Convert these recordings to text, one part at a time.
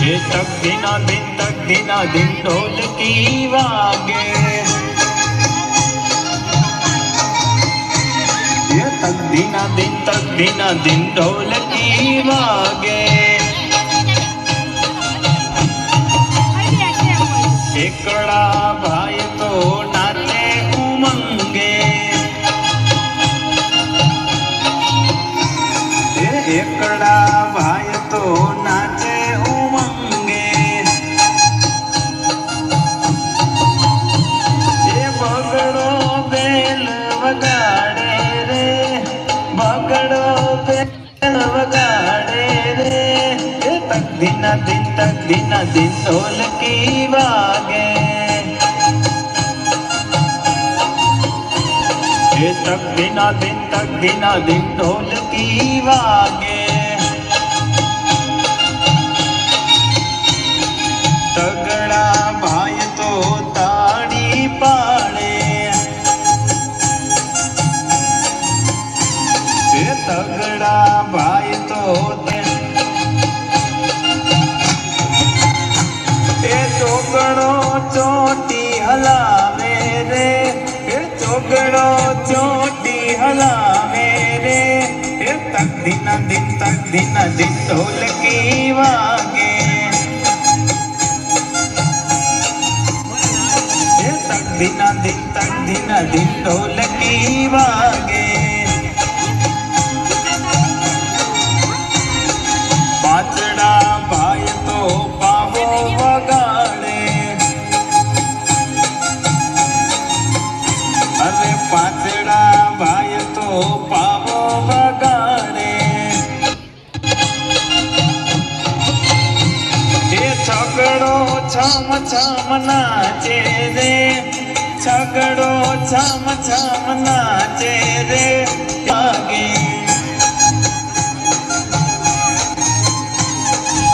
ये तक दिना दिन ढोलकी वागे। ये तक दिना दिन ढोलकी वागे। एकड़ा भाई तो नाचे उमंगे। एकड़ा भाई तो नाचे उमंगे। ये बगड़ो बेल वगाड़े रे, बगड़ो बेल वगाड़े रे। ये तक दिना दिन ढोलकी वागे। ये तक दिना दिन ढोलकी वागे। तगड़ा भाई तो ताड़ी पाड़े। ये तगड़ा भाई तो चोगड़ो चोटी हलावे रे। चोगड़ो चोटी हलावे रे। तक दिना दिन ढोलकी वागे। तक दिना दिन ढोलकी वागे। पाचड़ा भाई तो पावो वगाड़े। अरे पाचड़ा भाई तो पावो वगाड़े। ये छगड़ो छम नाचे रे। छगड़ो छम नाचे रे आगे।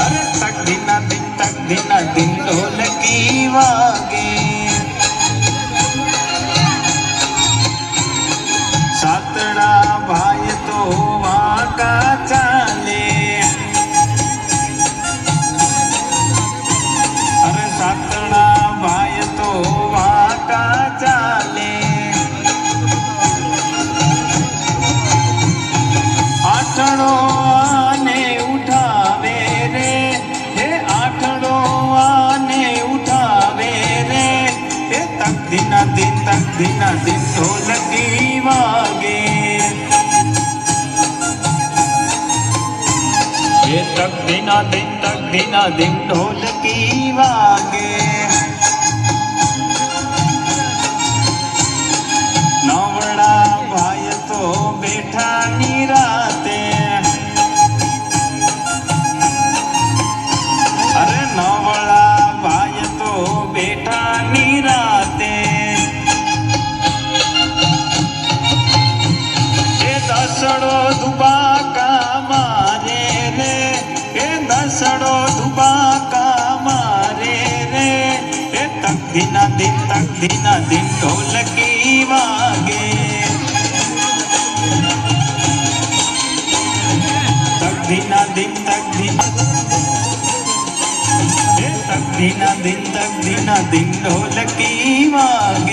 अरे तक दिना दिन ढोलकी वागे। सातड़ा भाई तो वाका चाले। अरे सातड़ा भाई तो वाका चाले। आठड़ो आने उठावे रे। हे आठड़ो आने उठावे रे। हे तक दिना दिन ढोलकी वागे। ये तक दिना दिन ढोलकी वागे। नवड़ा भाई तो बैठा निराते। अरे नवड़ा भाई तो बैठा निराते। ये दसड़ो दुबाका मारे रे। ये दसड़ो दुबाका मारे रे। ये तक दिना दिन ढोलकी वागे। तक दिना दिन ढोलकी वागे।